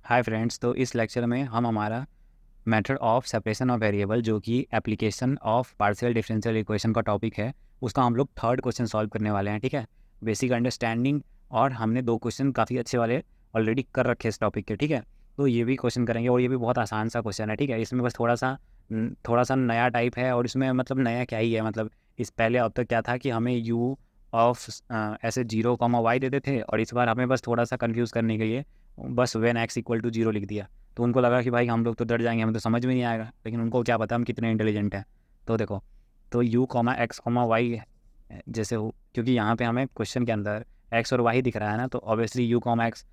Hi friends, तो इस lecture में हम हमारा method of separation of variable जो कि application of partial differential equation का टॉपिक है, उसका हम लोग थर्ड क्वेश्चन सॉल्व करने वाले हैं। ठीक है, बेसिक अंडरस्टैंडिंग। और हमने 2 क्वेश्चन काफ़ी अच्छे वाले ऑलरेडी कर रखे हैं इस टॉपिक के। ठीक है, तो ये भी क्वेश्चन करेंगे और ये भी बहुत आसान सा क्वेश्चन है। ठीक है, इसमें बस थोड़ा सा नया टाइप है। और इसमें मतलब नया क्या ही है, मतलब इस पहले अब तक क्या था कि हमें यू ऑफ ऐसे 0, y देते थे, और इस बार हमें बस थोड़ा सा कन्फ्यूज़ करने के लिए बस व्हेन x इक्वल टू 0 लिख दिया। तो उनको लगा कि भाई हम लोग तो डर जाएंगे, हमें तो समझ में नहीं आएगा, लेकिन उनको क्या पता हम कितने इंटेलिजेंट हैं। तो देखो, तो u comma X comma Y जैसे हो, क्योंकि यहाँ पे हमें क्वेश्चन के अंदर x और y दिख रहा है ना, तो obviously u comma X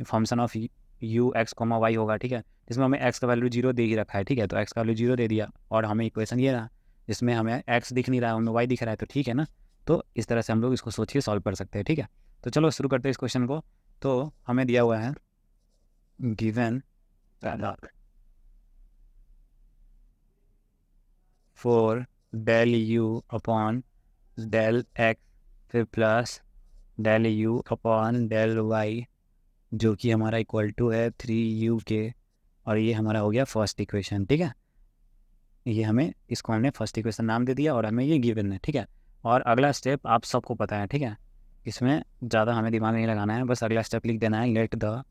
function of u X comma Y होगा। ठीक है, जिसमें हमें x का वैल्यू 0 दे ही रखा है। ठीक है, तो x का वैल्यू 0 दे दिया, और हमें इक्वेशन ये रहा जिसमें हमें x दिख नहीं रहा है, हमें y दिख रहा है। तो ठीक है ना, तो इस तरह से हम लोग इसको सोच के सॉल्व कर सकते हैं। ठीक है, तो चलो शुरू करते हैं इस क्वेश्चन को। तो हमें दिया हुआ है given for del u upon del x फिर plus del u upon del y, जो कि हमारा इक्वल टू है 3u के। और ये हमारा हो गया फर्स्ट इक्वेशन। ठीक है, ये हमें इसको हमने फर्स्ट इक्वेशन नाम दे दिया और हमें ये गिवन है। ठीक है, और अगला स्टेप आप सबको पता है। ठीक है, इसमें ज़्यादा हमें दिमाग नहीं लगाना है, बस अगला स्टेप लिख देना है, let the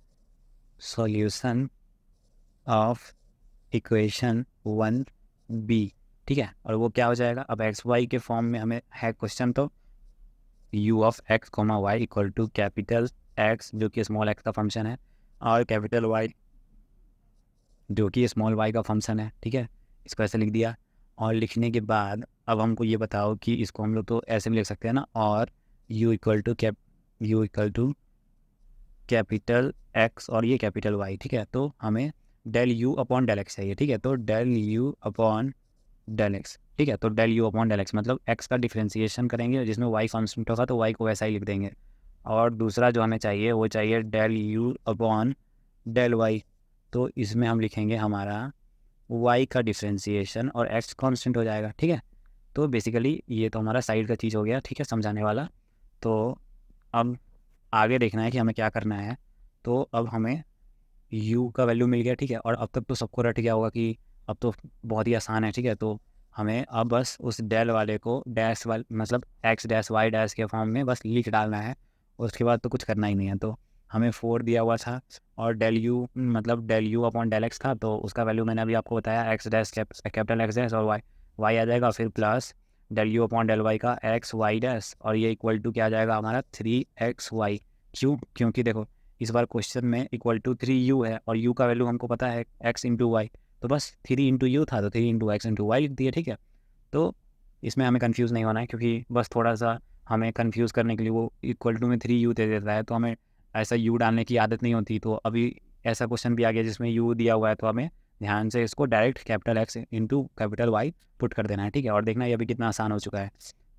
solution of equation 1b। ठीक है, और वो क्या हो जाएगा, अब एक्स वाई के फॉर्म में हमें है क्वेश्चन, तो u of X comma Y equal to capital X जो कि स्मॉल एक्स का फंक्शन है, और कैपिटल वाई जो कि स्मॉल वाई का फंक्शन है। ठीक है, इसको ऐसे लिख दिया। और लिखने के बाद अब हमको ये बताओ कि इसको हम लोग तो ऐसे भी लिख सकते हैं ना, और u equal to capital X और ये कैपिटल वाई। ठीक है, तो हमें del U upon del X चाहिए। ठीक है, तो del U upon del X. ठीक है, तो del U upon del X मतलब एक्स का डिफ्रेंसिएशन करेंगे, जिसमें वाई कांस्टेंट होगा तो वाई को वैसा ही लिख देंगे। और दूसरा जो हमें चाहिए वो चाहिए del U upon del Y, तो इसमें हम लिखेंगे हमारा वाई का डिफ्रेंसिएशन और एक्स कांस्टेंट हो जाएगा। ठीक है, तो बेसिकली ये तो हमारा साइड का चीज़ हो गया। ठीक है, समझाने वाला। तो अब आगे देखना है कि हमें क्या करना है। तो अब हमें u का वैल्यू मिल गया। ठीक है, और अब तक तो सबको रट गया होगा कि अब तो बहुत ही आसान है। ठीक है, तो हमें अब बस उस डेल वाले को डैश वाल मतलब x डैश y डैश के फॉर्म में बस लिख डालना है, उसके बाद तो कुछ करना ही नहीं है। तो हमें 4 दिया हुआ था, और डेल यू मतलब del U upon del X था, तो उसका वैल्यू मैंने अभी आपको बताया X dash capital X dash और वाई आ जाएगा, फिर plus del U upon del Y का एक्स वाई डैश, और ये इक्वल टू क्या आ जाएगा हमारा 3xy। क्योंकि देखो इस बार क्वेश्चन में इक्वल टू 3u है, और u का वैल्यू हमको पता है x इंटू वाई, तो बस 3 इंटू यू था तो 3 इंटू एक्स इंटू वाई लिख दिए। ठीक है, तो इसमें हमें कंफ्यूज नहीं होना है, क्योंकि बस थोड़ा सा हमें कंफ्यूज करने के लिए वो इक्वल टू में 3u दे देता है, तो हमें ऐसा u डालने की आदत नहीं होती। तो अभी ऐसा क्वेश्चन भी आ गया जिसमें u दिया हुआ है, तो हमें ध्यान से इसको direct capital X into capital Y put कर देना है। ठीक है, और देखना ये अभी कितना आसान हो चुका है।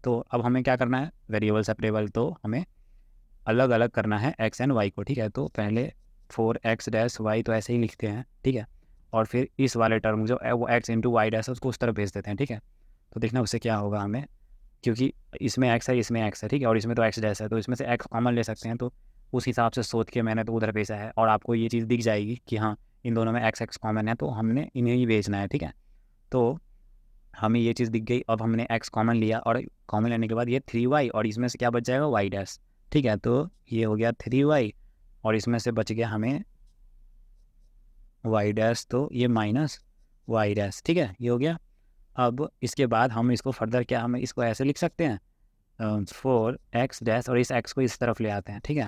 तो अब हमें क्या करना है, वेरिएबल सेपरेबल तो हमें अलग अलग करना है एक्स एंड वाई को। ठीक है, तो पहले 4x डैश वाई तो ऐसे ही लिखते हैं। ठीक है, और फिर इस वाले टर्म जो है वो x इंटू वाई डैश है उसको उस तरफ भेज देते हैं। ठीक है, तो देखना उससे क्या होगा हमें, क्योंकि इसमें x है इसमें x है। ठीक है, और इसमें तो x डैश है, तो इसमें से x कॉमन ले सकते हैं। तो उस हिसाब से सोच के मैंने तो उधर भेजा है, और आपको ये चीज़ दिख जाएगी कि हाँ इन दोनों में x कॉमन है, तो हमने इन्हें ही भेजना है। ठीक है, तो हमें ये चीज़ दिख गई। अब हमने x कॉमन लिया, और कॉमन लेने के बाद ये 3y, और इसमें से क्या बच जाएगा y डैश। ठीक है, तो ये हो गया 3y, और इसमें से बच गया हमें y डैश, तो ये माइनस y डैश। ठीक है, ये हो गया। अब इसके बाद हम इसको फर्दर क्या, हम इसको ऐसे लिख सकते हैं 4x डैश, और इस x को इस तरफ ले आते हैं। ठीक है,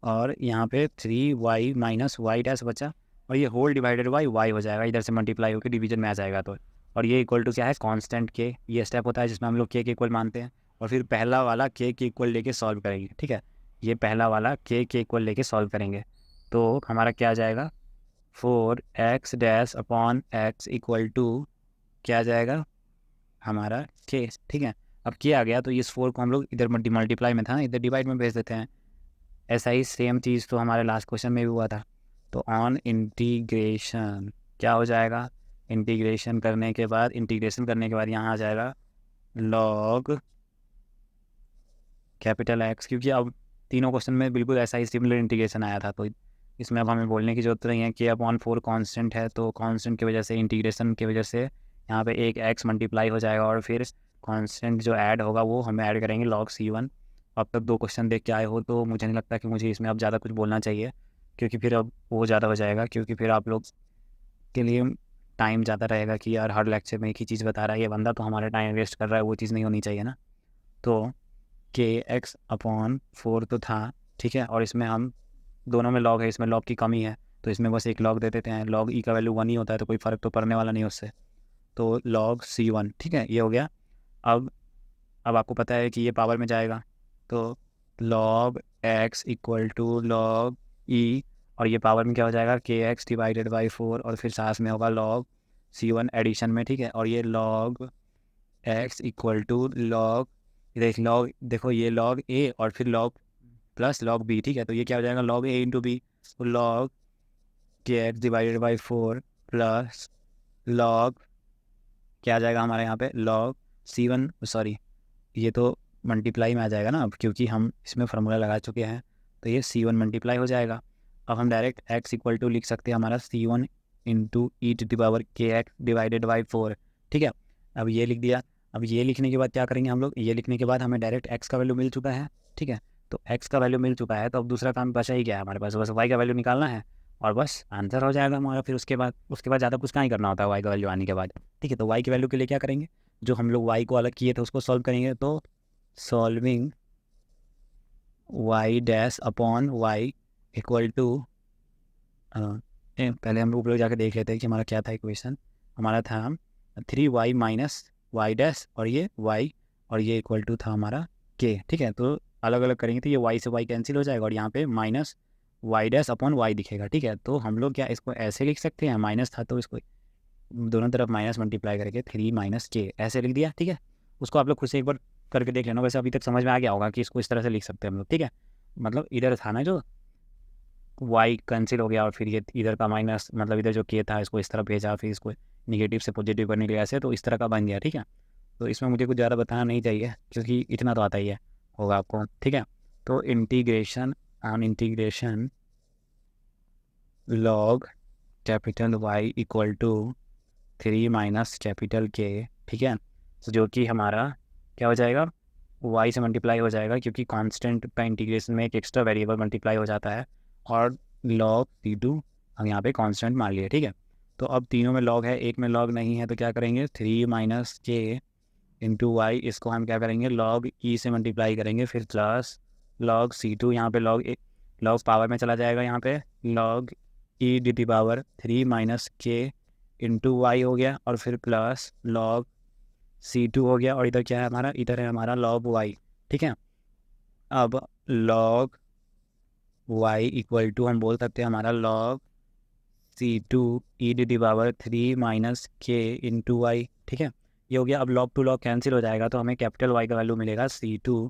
और यहाँ पे 3y माइनस वाई डैश बचा, और ये होल डिवाइडेड बाई y हो जाएगा, इधर से मल्टीप्लाई होकर डिवीजन में आ जाएगा। तो और ये इक्वल टू क्या है, कांस्टेंट के। ये स्टेप होता है जिसमें हम लोग k के इक्वल मानते हैं, और फिर पहला वाला k के इक्वल लेके सॉल्व करेंगे। ठीक है, ये पहला वाला k के इक्वल लेके सॉल्व करेंगे, तो हमारा क्या आ जाएगा 4x dash upon x equal to क्या आ जाएगा हमारा k। ठीक है, अब k आ गया, तो इस 4 को हम लोग इधर मल्टीप्लाई में था ना, इधर डिवाइड में भेज देते हैं। ऐसा ही सेम चीज़ तो हमारे लास्ट क्वेश्चन में भी हुआ था। तो ऑन इंटीग्रेशन क्या हो जाएगा, इंटीग्रेशन करने के बाद यहाँ आ जाएगा लॉग कैपिटल एक्स, क्योंकि अब तीनों क्वेश्चन में बिल्कुल ऐसा ही सिमिलर इंटीग्रेशन आया था, तो इसमें अब हमें बोलने की ज़रूरत नहीं है। k अपॉन 4 कांस्टेंट है, तो कांस्टेंट की वजह से, इंटीग्रेशन की वजह से यहाँ पे एक x मल्टीप्लाई हो जाएगा और फिर कांस्टेंट जो ऐड होगा वो हम ऐड करेंगे log c1। अब तक 2 क्वेश्चन देख के आए हो तो मुझे नहीं लगता कि मुझे इसमें अब ज़्यादा कुछ बोलना चाहिए, क्योंकि फिर अब वो ज़्यादा हो जाएगा, क्योंकि फिर आप लोग के लिए टाइम ज़्यादा रहेगा कि यार हर लेक्चर में एक ही चीज़ बता रहा है ये बंदा, तो हमारा टाइम वेस्ट कर रहा है, वो चीज़ नहीं होनी चाहिए ना। तो kx अपॉन 4 तो था, ठीक है, और इसमें हम दोनों में लॉग है, इसमें लॉग की कमी है, तो इसमें बस एक लॉग दे देते हैं। लॉग ई का वैल्यू 1 ही होता है, तो कोई फ़र्क तो पड़ने वाला नहीं उससे। तो log c1, ठीक है, ये हो गया। अब आपको पता है कि ये पावर में जाएगा, तो log x equal to log e, और ये पावर में क्या हो जाएगा kx डिवाइडेड बाई 4, और फिर साथ में होगा log c1 एडिशन में, ठीक है। और ये log x equal to log, देखो ये log a और फिर log प्लस log b, ठीक है, तो ये क्या हो जाएगा log a इंटू बी, तो log kx divided by 4 plus log क्या आ जाएगा हमारे यहाँ पे log c1, सॉरी ये तो मल्टीप्लाई में आ जाएगा ना अब, क्योंकि हम इसमें फार्मूला लगा चुके हैं, तो ये c1 मल्टीप्लाई हो जाएगा। अब हम डायरेक्ट x इक्वल टू लिख सकते हैं हमारा c1 into E to the power के एक्स डिवाइडेड बाई 4, ठीक है। अब ये लिख दिया। अब ये लिखने के बाद क्या करेंगे हम लोग, ये लिखने के बाद हमें डायरेक्ट x का वैल्यू मिल चुका है, ठीक है। तो x का वैल्यू मिल चुका है, तो अब दूसरा काम बचा ही क्या है हमारे पास, बस y का वैल्यू निकालना है और बस आंसर हो जाएगा हमारा। फिर उसके बाद ज़्यादा कुछ नहीं करना होता है y का वैल्यू आने के बाद, ठीक है। तो y की वैल्यू के लिए क्या करेंगे, जो हम लोग y को अलग किए थे उसको सॉल्व करेंगे। तो solving y dash upon y equal to, पहले हम लोग जाके देख लेते हैं कि हमारा क्या था इक्वेशन। हमारा था 3y माइनस वाई डैश और ये y, और ये इक्वल टू था हमारा k, ठीक है। तो अलग अलग करेंगे तो ये y से y कैंसिल हो जाएगा और यहाँ पे minus Y dash upon y दिखेगा, ठीक है। तो हम लोग क्या इसको ऐसे लिख सकते हैं, माइनस था तो इसको दोनों तरफ माइनस मल्टीप्लाई करके 3 माइनस के ऐसे लिख दिया, ठीक है। उसको आप लोग खुद से एक बार करके देख लेना, वैसे अभी तक समझ में आ गया होगा कि इसको इस तरह से लिख सकते हैं हम लोग, ठीक है। मतलब इधर था ना जो y कैंसिल हो गया और फिर ये इधर का माइनस, मतलब इधर जो के था इसको इस तरफ भेजा, फिर इसको निगेटिव से पॉजिटिव करने के लिए ऐसे, तो इस तरह का बन गया, ठीक है। तो इसमें मुझे कुछ ज़्यादा बताना नहीं चाहिए क्योंकि इतना तो आता ही है होगा आपको, ठीक है। तो integration log capital Y equal to 3 minus capital K, ठीक है। तो जो कि हमारा क्या हो जाएगा, y से मल्टीप्लाई हो जाएगा, क्योंकि कांस्टेंट का इंटीग्रेशन में एक एक्स्ट्रा वेरिएबल मल्टीप्लाई हो जाता है, और log c2 हम यहाँ पे कांस्टेंट मान लिए, ठीक है। तो अब तीनों में log है, एक में log नहीं है, तो क्या करेंगे 3 माइनस के इंटू वाई, इसको हम क्या करेंगे log e से मल्टीप्लाई करेंगे, फिर प्लस log c2, यहाँ पे log पावर में चला जाएगा, यहाँ पे log e D T power 3 minus के इंटू वाई हो गया, और फिर प्लस log c2 हो गया, और इधर क्या है हमारा, इधर है हमारा log y, ठीक है। अब log y इक्वल टू हम बोल सकते हैं हमारा log c2 E D T power 3 minus के इंटू वाई, ठीक है। ये हो गया। अब log टू log कैंसिल हो जाएगा, तो हमें कैपिटल y का वैल्यू मिलेगा c2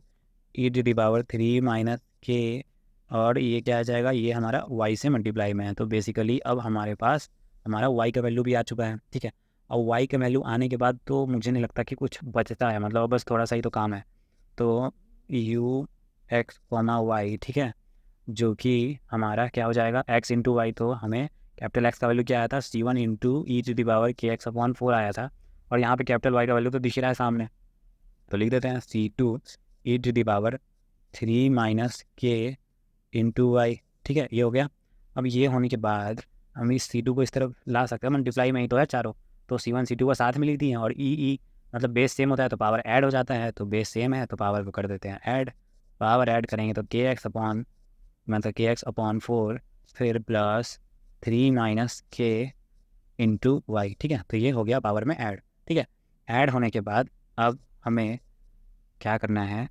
E D T power 3 minus के, और ये क्या आ जाएगा, ये हमारा y से मल्टीप्लाई में है। तो बेसिकली अब हमारे पास हमारा y का वैल्यू भी आ चुका है, ठीक है। अब y का वैल्यू आने के बाद तो मुझे नहीं लगता कि कुछ बचता है, मतलब बस थोड़ा सा ही तो काम है। तो u x कॉमा वाई, ठीक है, जो कि हमारा क्या हो जाएगा x इंटू वाई, तो हमें कैपिटल x का वैल्यू क्या आया था c1 into E to the power के एक्स अपॉन 4 आया था, और यहाँ पे कैपिटल y का वैल्यू तो दिख रहा है सामने, तो लिख देते हैं c2 E to the power 3 minus के इंटू वाई, ठीक है, ये हो गया। अब ये होने के बाद हम इस c2 को इस तरफ ला सकते हैं, मल्टीप्लाई में ही तो है चारों, तो c1 c2 को साथ में लिख दिए, और ई मतलब बेस सेम होता है तो पावर ऐड हो जाता है, तो बेस सेम है तो पावर को कर देते हैं ऐड, पावर ऐड करेंगे तो के एक्स अपॉन, मतलब के एक्स अपॉन 4, फिर प्लस 3 माइनस के इंटू वाई, ठीक है। तो ये हो गया पावर में ऐड, ठीक है। ऐड होने के बाद अब हमें क्या करना है,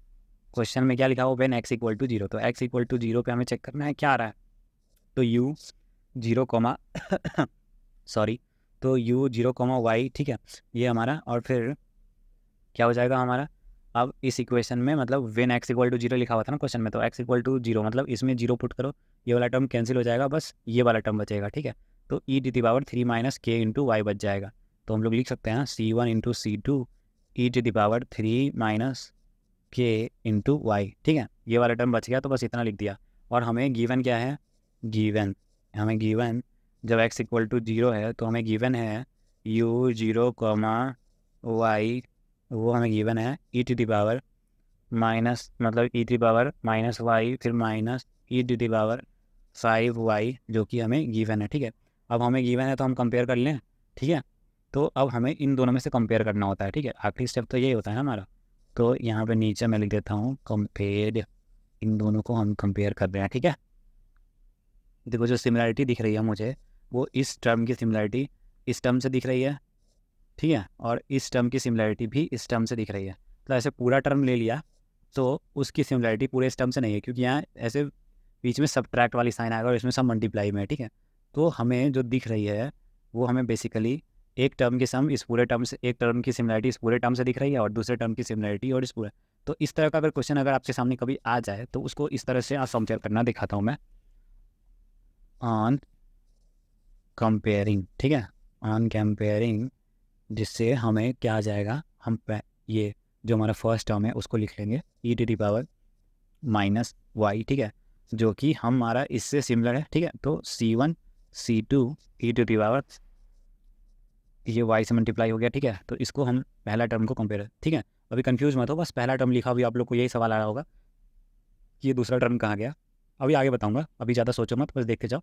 क्वेश्चन में क्या लिखा हो, व्हेन x इक्वल टू 0, तो x इक्वल टू 0 पे हमें चेक करना है क्या आ रहा है। तो u 0 कॉमा सॉरी, तो u 0 कॉमा वाई, ठीक है, ये हमारा, और फिर क्या हो जाएगा हमारा, अब इस इक्वेशन में मतलब व्हेन x इक्वल टू 0 लिखा हुआ था ना क्वेश्चन में, तो x इक्वल टू 0 मतलब इसमें 0 पुट करो, ये वाला टर्म कैंसिल हो जाएगा, बस ये वाला टर्म बचेगा, ठीक है। तो ई टी पावर 3 माइनस के इंटू वाई बच जाएगा, तो हम लोग लिख सकते हैं c1 into c2 E T power 3 minus के इंटू वाई, ठीक है। ये वाला टर्म बच गया, तो बस इतना लिख दिया। और हमें गिवन क्या है, गिवन हमें गिवन जब x इक्वल टू 0 है तो हमें गिवन है u 0 कॉमा y, वो हमें गिवन है e to the power minus मतलब e to the power minus y फिर minus E to the power 5y जो कि हमें गिवन है। ठीक है, अब हमें गिवन है तो हम कंपेयर कर लें। ठीक है, तो अब हमें इन दोनों में से कंपेयर करना होता है। ठीक है, आखिरी स्टेप तो यही होता है ना हमारा। तो यहाँ पे नीचे मैं लिख देता हूँ कंपेयर, इन दोनों को हम कंपेयर कर रहे हैं। ठीक है, देखो जो सिमिलरिटी दिख रही है मुझे वो इस टर्म की सिमिलरिटी इस टर्म से दिख रही है। ठीक है, और इस टर्म की सिमिलरिटी भी इस टर्म से दिख रही है। तो ऐसे पूरा टर्म ले लिया तो उसकी सिमिलरिटी पूरे इस टर्म से नहीं है, क्योंकि यहाँ ऐसे बीच में सब्ट्रैक्ट वाली साइन आएगा और इसमें सब मल्टीप्लाई में है। ठीक है, तो हमें जो दिख रही है वो हमें बेसिकली एक टर्म की सम इस पूरे टर्म से, एक टर्म की सिमिलरिटी इस पूरे टर्म से दिख रही है और दूसरे टर्म की सिमिलरिटी और इस पूरे। तो इस तरह का अगर क्वेश्चन अगर आपके सामने कभी आ जाए तो उसको इस तरह से आप कंपेयर करना दिखाता हूँ मैं ऑन कंपेयरिंग। ठीक है, ऑन कंपेयरिंग, जिससे हमें क्या आ जाएगा, हम ये जो हमारा फर्स्ट टर्म है उसको लिख लेंगे e to the power minus y. ठीक है, जो कि हमारा इससे सिमिलर है। ठीक है, तो C1 C2 E to the power ये y से मल्टीप्लाई हो गया। ठीक है, तो इसको हम पहला टर्म को कंपेयर। ठीक है, अभी कंफ्यूज मत हो, बस पहला टर्म लिखा अभी आप लोग को यही सवाल आ रहा होगा कि ये दूसरा टर्म कहाँ गया। अभी आगे बताऊंगा, अभी ज़्यादा सोचो मत, बस देखते जाओ।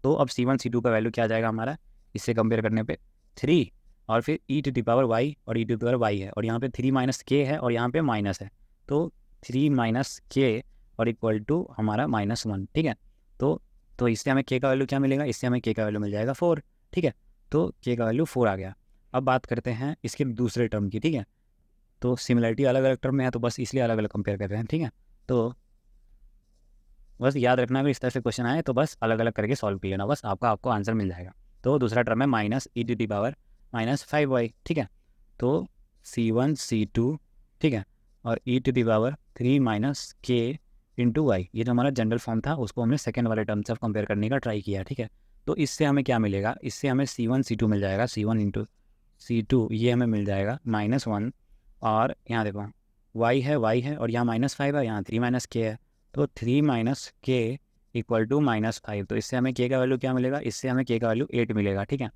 तो अब C1 C2 का वैल्यू क्या आ जाएगा हमारा, इससे कंपेयर करने पे 3 और फिर ई टू दी पावर वाई और E to the power Y है और यहाँ पे 3 माइनस के है और यहाँ पे माइनस है। तो 3 माइनस के और इक्वल टू हमारा -1। ठीक है, तो इससे हमें के का वैल्यू क्या मिलेगा, इससे हमें के का वैल्यू मिल जाएगा 4। ठीक है, तो के का वैल्यू 4 आ गया। अब बात करते हैं इसके दूसरे टर्म की। ठीक है, तो सिमिलरिटी अलग अलग टर्म में है तो बस इसलिए अलग अलग कंपेयर कर रहे हैं। ठीक है, तो बस याद रखना अगर इस तरह से क्वेश्चन आए तो बस अलग अलग करके सॉल्व कर लेना, बस आपको आंसर मिल जाएगा। तो दूसरा टर्म है minus E to the power -5y। ठीक है, तो C1 C2 ठीक है, और E to the power 3 minus के इंटू वाई, ये जो हमारा जनरल फॉर्म था उसको हमने सेकेंड वाले टर्म से कंपेयर करने का ट्राई किया। ठीक है, तो इससे हमें क्या मिलेगा, इससे हमें C1 C2 मिल जाएगा, C1 इंटू C2 ये हमें मिल जाएगा -1। और यहाँ देखो y है और यहाँ -5 है, यहाँ 3 माइनस के है, तो 3 माइनस के इक्वल टू -5। तो इससे हमें के का वैल्यू क्या मिलेगा, इससे हमें के का वैल्यू 8 मिलेगा। ठीक है,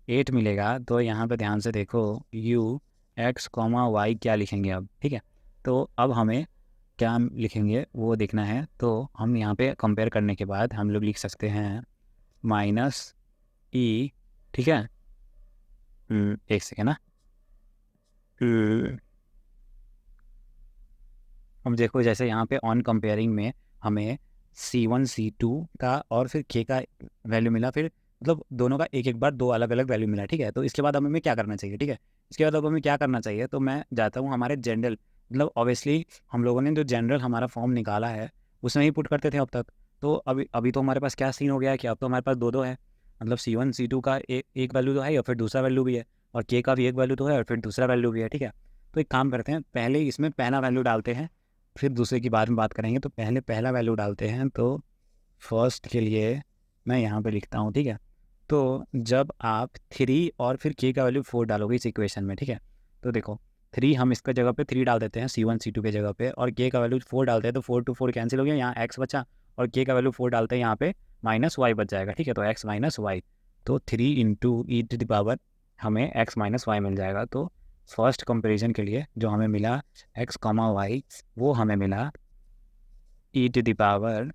8 मिलेगा। तो यहाँ पे ध्यान से देखो u x कॉमा वाई क्या लिखेंगे अब। ठीक है, तो अब हमें क्या लिखेंगे वो देखना है। तो हम यहाँ पे कंपेयर करने के बाद हम लोग लिख सकते हैं -e। ठीक है, एक सेकेंड ना, अब देखो जैसे यहाँ पे ऑन कंपेयरिंग में हमें C1 C2 का और फिर के का वैल्यू मिला, फिर मतलब दोनों का एक एक बार दो अलग अलग वैल्यू मिला। ठीक है, तो इसके बाद हमें क्या करना चाहिए, ठीक है, इसके बाद अब हमें क्या करना चाहिए, तो मैं जाता हूँ हमारे जनरल, मतलब ऑब्वियसली हम लोगों ने जो जनरल हमारा फॉर्म निकाला है उसमें ही पुट करते थे अब तक। तो अभी अभी तो हमारे पास क्या सीन हो गया है कि अब तो हमारे पास दो दो है, मतलब C1 C2 का एक वैल्यू तो है और फिर दूसरा वैल्यू भी है, और के का भी एक वैल्यू तो है और फिर दूसरा वैल्यू भी है। ठीक है, तो एक काम करते हैं, पहले इसमें पहला वैल्यू डालते हैं फिर दूसरे की बाद में बात करेंगे। तो पहले पहला वैल्यू डालते हैं, तो फर्स्ट के लिए मैं यहाँ पे लिखता हूँ। ठीक है, तो जब आप 3 और फिर के का वैल्यू 4 डालोगे इस इक्वेशन में, ठीक है, तो देखो 3 हम इसका जगह पे 3 डाल देते हैं C1 C2 के जगह पे, और के का वैल्यू 4 डालते हैं तो 4 to 4 कैंसिल हो गया, यहाँ x बचा, और के का वैल्यू 4 डालते हैं यहाँ पे -y बच जाएगा। ठीक है, तो x माइनस वाई, तो 3 into E to the power हमें x माइनस वाई मिल जाएगा। तो फर्स्ट कंपेरिजन के लिए जो हमें मिला x कॉमा वाई, वो हमें मिला e to the power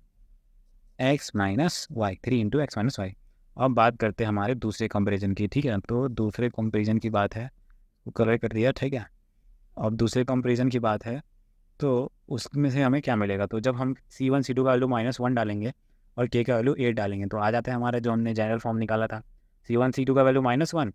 x minus y, 3 into x minus y. अब बात करते हैं हमारे दूसरे कंपेरिजन की। ठीक है, तो दूसरे कंपेरिजन की बात है, वो कलर कर दिया। ठीक है, अब दूसरे कंपेरिजन की बात है, तो उसमें से हमें क्या मिलेगा, तो जब हम C1 C2 का वैल्यू -1 डालेंगे और के का वैल्यू 8 डालेंगे तो आ जाता है हमारा जो हमने जनरल फॉर्म निकाला था, C1 C2 का वैल्यू -1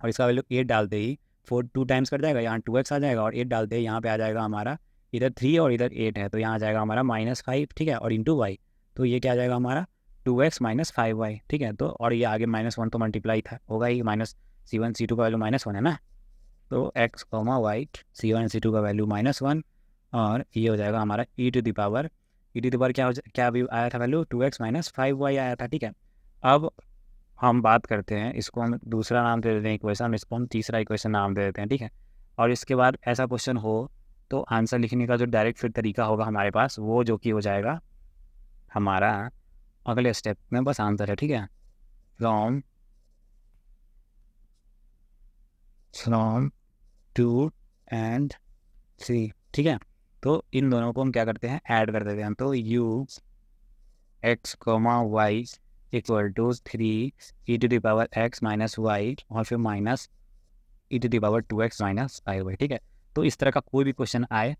और इसका वैल्यू 8 डालते ही 4 2 टाइम्स कर जाएगा, यहाँ 2x आ जाएगा, और 8 डालते ही यहाँ पे आ जाएगा हमारा, इधर 3 और इधर 8 है तो यहाँ आ जाएगा हमारा -5। ठीक है, और इंटू वाई, तो ये क्या आ जाएगा हमारा 2x माइनस 5y। ठीक है, तो और ये आगे -1 तो मल्टीप्लाई था होगा ही, C1 C2 का वैल्यू -1 है ना, तो x comma Y C1 C2 का वैल्यू -1, और ये हो जाएगा हमारा ई टू द पावर क्या भी आया था वैल्यू 2x माइनस 5y आया था। ठीक है, अब हम बात करते हैं, इसको हम दूसरा नाम दे देते हैं इक्वेशन, इसको हम तीसरा इक्वेशन नाम दे देते हैं। ठीक है, और इसके बाद ऐसा क्वेश्चन हो तो आंसर लिखने का जो डायरेक्ट फिर तरीका होगा हमारे पास, वो जो कि हो जाएगा हमारा अगले स्टेप में बस आंसर है, ठीक है। फ्रॉम 2 एंड 3, ठीक है। तो इन दोनों को हम क्या करते हैं, ऐड कर देते हैं। तो U X comma Y equal to 3 e⁻x-y और फिर माइनस e⁻2x-5y, ठीक है। तो इस तरह का कोई भी क्वेश्चन आए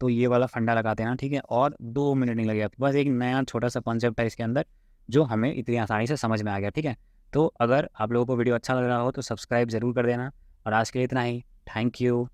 तो ये वाला फंडा लगाते हैं ना, ठीक है। और 2 मिनट नहीं लगेगा, बस एक नया छोटा सा कॉन्सेप्ट है इसके अंदर जो हमें इतनी आसानी से समझ में आ गया, ठीक है। तो अगर आप लोगों को वीडियो अच्छा लग रहा हो तो सब्सक्राइब ज़रूर कर देना, और आज के लिए इतना ही। Thank you.